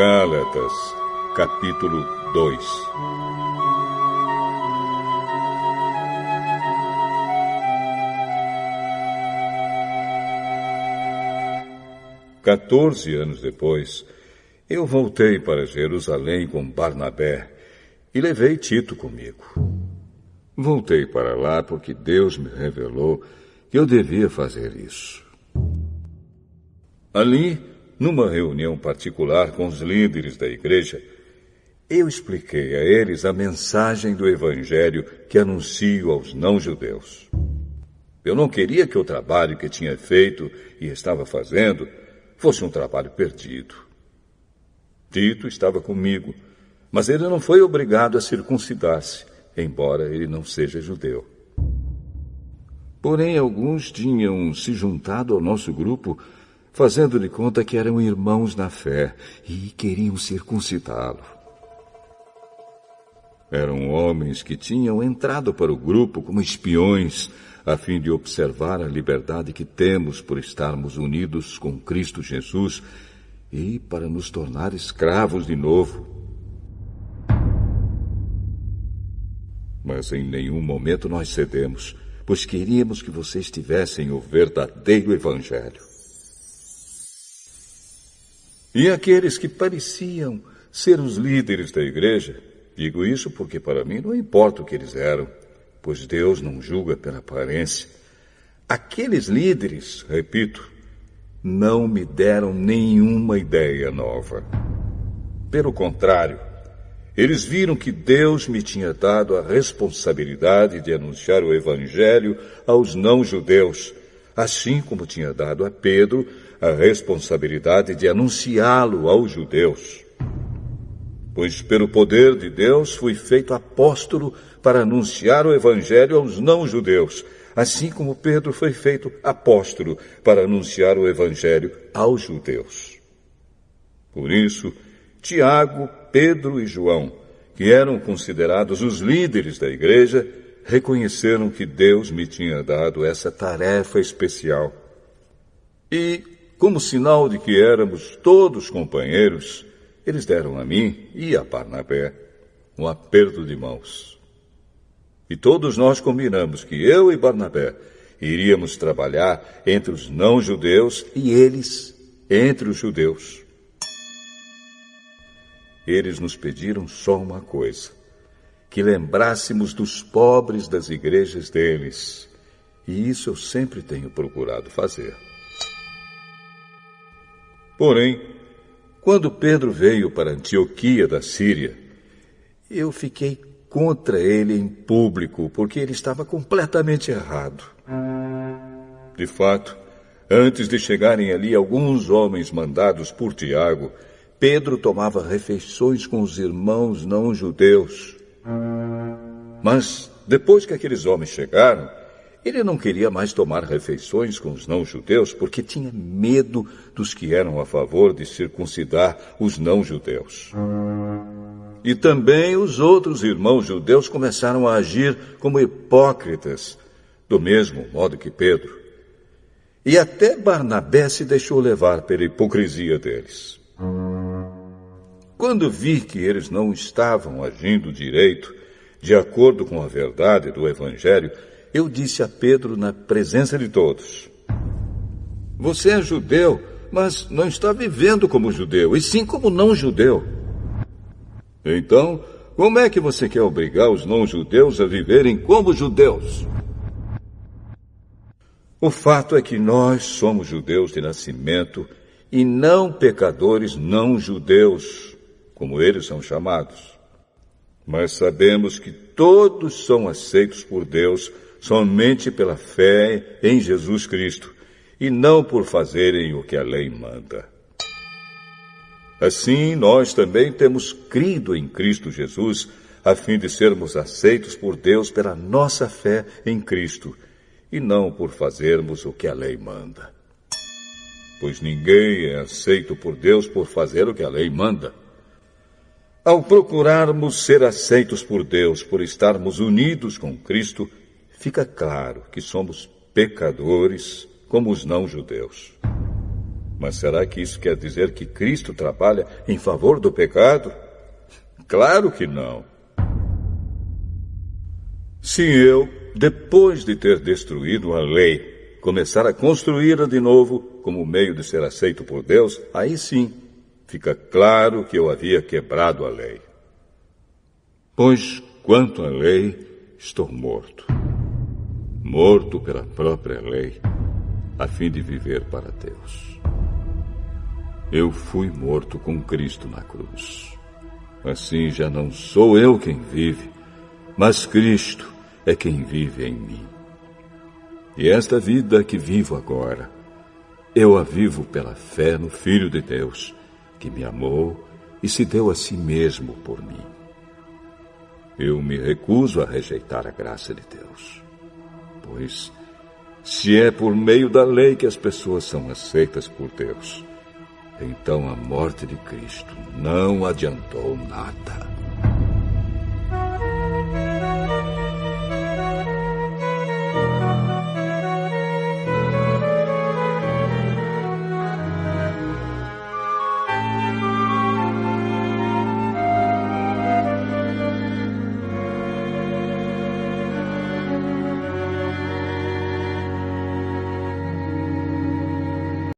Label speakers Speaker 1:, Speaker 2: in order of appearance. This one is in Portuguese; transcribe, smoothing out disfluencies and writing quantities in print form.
Speaker 1: Gálatas, capítulo 2. Quatorze anos depois, eu voltei para Jerusalém com Barnabé e levei Tito comigo. Voltei para lá porque Deus me revelou que eu devia fazer isso. Ali, numa reunião particular com os líderes da igreja, eu expliquei a eles a mensagem do Evangelho que anuncio aos não-judeus. Eu não queria que o trabalho que tinha feito e estava fazendo fosse um trabalho perdido. Tito estava comigo, mas ele não foi obrigado a circuncidar-se, embora ele não seja judeu. Porém, alguns tinham se juntado ao nosso grupo, fazendo de conta que eram irmãos na fé e queriam circuncidá-lo. Eram homens que tinham entrado para o grupo como espiões, a fim de observar a liberdade que temos por estarmos unidos com Cristo Jesus e para nos tornar escravos de novo. Mas em nenhum momento nós cedemos, pois queríamos que vocês tivessem o verdadeiro Evangelho. E aqueles que pareciam ser os líderes da igreja, digo isso porque para mim não importa o que eles eram, pois Deus não julga pela aparência. Aqueles líderes, repito, não me deram nenhuma ideia nova. Pelo contrário, eles viram que Deus me tinha dado a responsabilidade de anunciar o Evangelho aos não-judeus, assim como tinha dado a Pedro a responsabilidade de anunciá-lo aos judeus. Pois pelo poder de Deus fui feito apóstolo para anunciar o Evangelho aos não-judeus, assim como Pedro foi feito apóstolo para anunciar o Evangelho aos judeus. Por isso, Tiago, Pedro e João, que eram considerados os líderes da igreja, reconheceram que Deus me tinha dado essa tarefa especial. E, como sinal de que éramos todos companheiros, eles deram a mim e a Barnabé um aperto de mãos. E todos nós combinamos que eu e Barnabé iríamos trabalhar entre os não-judeus e eles entre os judeus. Eles nos pediram só uma coisa, que lembrássemos dos pobres das igrejas deles. E isso eu sempre tenho procurado fazer. Porém, quando Pedro veio para Antioquia da Síria, eu fiquei contra ele em público, porque ele estava completamente errado. De fato, antes de chegarem ali alguns homens mandados por Tiago, Pedro tomava refeições com os irmãos não-judeus. Mas, depois que aqueles homens chegaram, ele não queria mais tomar refeições com os não-judeus porque tinha medo dos que eram a favor de circuncidar os não-judeus. E também os outros irmãos judeus começaram a agir como hipócritas, do mesmo modo que Pedro. E até Barnabé se deixou levar pela hipocrisia deles. Quando vi que eles não estavam agindo direito, de acordo com a verdade do Evangelho, eu disse a Pedro na presença de todos: você é judeu, mas não está vivendo como judeu, e sim como não-judeu. Então, como é que você quer obrigar os não-judeus a viverem como judeus? O fato é que nós somos judeus de nascimento e não pecadores não-judeus, como eles são chamados. Mas sabemos que todos são aceitos por Deus somente pela fé em Jesus Cristo, e não por fazerem o que a lei manda. Assim, nós também temos crido em Cristo Jesus, a fim de sermos aceitos por Deus pela nossa fé em Cristo, e não por fazermos o que a lei manda. Pois ninguém é aceito por Deus por fazer o que a lei manda. Ao procurarmos ser aceitos por Deus por estarmos unidos com Cristo, fica claro que somos pecadores como os não-judeus. Mas será que isso quer dizer que Cristo trabalha em favor do pecado? Claro que não. Se eu, depois de ter destruído a lei, começar a construí-la de novo como meio de ser aceito por Deus, aí sim fica claro que eu havia quebrado a lei. Pois, quanto à lei, estou morto. Morto pela própria lei, a fim de viver para Deus. Eu fui morto com Cristo na cruz. Assim já não sou eu quem vive, mas Cristo é quem vive em mim. E esta vida que vivo agora, eu a vivo pela fé no Filho de Deus, que me amou e se deu a si mesmo por mim. Eu me recuso a rejeitar a graça de Deus, pois se é por meio da lei que as pessoas são aceitas por Deus, então a morte de Cristo não adiantou nada.